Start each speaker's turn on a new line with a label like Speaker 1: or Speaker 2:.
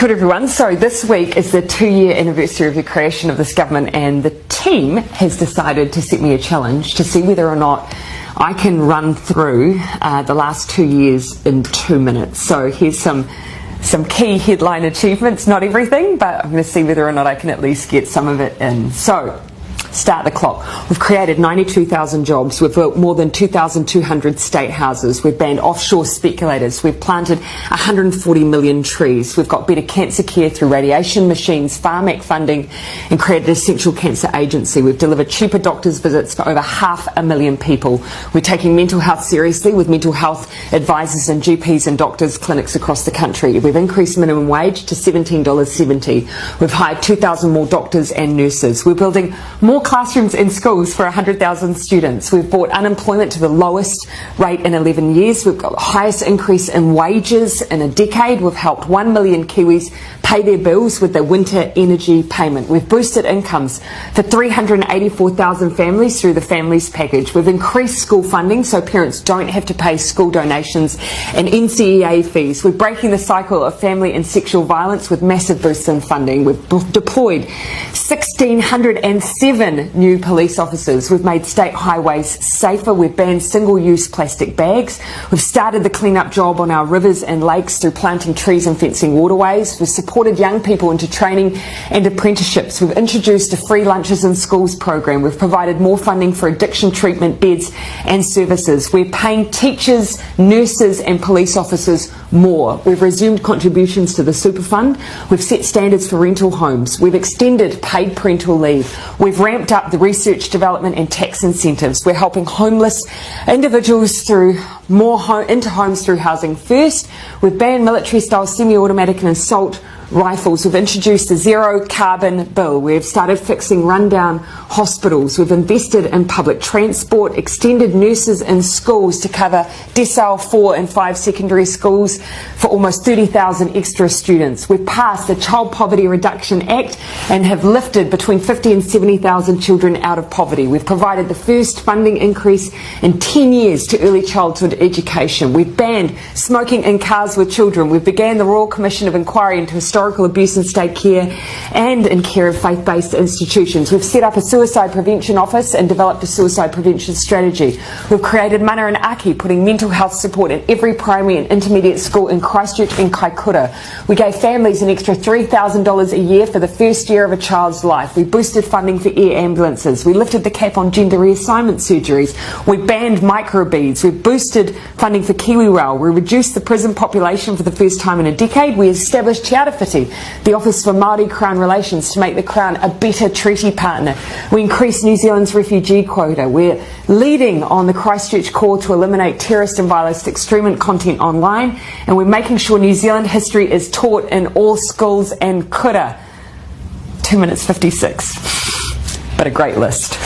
Speaker 1: Kia ora everyone. So this week is the 2-year anniversary of the creation of this government, and the team has decided to set me a challenge to see whether or not I can run through the last 2 years in 2 minutes. So here's some key headline achievements, not everything, but I'm going to see whether or not I can at least get some of it in. So start the clock. We've created 92,000 jobs. We've built more than 2,200 state houses. We've banned offshore speculators. We've planted 140 million trees. We've got better cancer care through radiation machines, Pharmac funding, and created an essential cancer agency. We've delivered cheaper doctors' visits for over 500,000 people. We're taking mental health seriously with mental health advisors and GPs and doctors' clinics across the country. We've increased minimum wage to $17.70. We've hired 2,000 more doctors and nurses. We're building more classrooms in schools for 100,000 students. We've brought unemployment to the lowest rate in 11 years. We've got the highest increase in wages in a decade. We've helped 1 million Kiwis pay their bills with their winter energy payment. We've boosted incomes for 384,000 families through the Families Package. We've increased school funding so parents don't have to pay school donations and NCEA fees. We're breaking the cycle of family and sexual violence with massive boosts in funding. We've deployed 1,607 new police officers. We've made state highways safer. We've banned single-use plastic bags. We've started the clean-up job on our rivers and lakes through planting trees and fencing waterways. We've supported young people into training and apprenticeships. We've introduced a free lunches in schools program. We've provided more funding for addiction treatment beds and services. We're paying teachers, nurses and police officers more. We've resumed contributions to the super fund. We've set standards for rental homes. We've extended paid parental leave. We've ramped up the research, development and tax incentives. We're helping homeless individuals through into homes through Housing First. We've banned military-style semi-automatic and assault rifles. We've introduced a zero carbon bill. We've started fixing rundown hospitals. We've invested in public transport, extended nurses in schools to cover decile 4 and 5 secondary schools for almost 30,000 extra students. We've passed the Child Poverty Reduction Act and have lifted between 50 and 70,000 children out of poverty. We've provided the first funding increase in 10 years to early childhood education. We've banned smoking in cars with children. We've began the Royal Commission of Inquiry into historical abuse in state care and in care of faith-based institutions. We've set up a suicide prevention office and developed a suicide prevention strategy. We've created Mana and Aki, putting mental health support in every primary and intermediate school in Christchurch and Kaikoura. We gave families an extra $3,000 a year for the first year of a child's life. We boosted funding for air ambulances. We lifted the cap on gender reassignment surgeries. We banned microbeads. We've boosted funding for KiwiRail. We reduced the prison population for the first time in a decade. We established Te Arawhiti, the Office for Māori Crown Relations, to make the Crown a better treaty partner. We increased New Zealand's refugee quota. We're leading on the Christchurch call to eliminate terrorist and violent extremist content online, and we're making sure New Zealand history is taught in all schools and kura. 2 minutes 56, but a great list.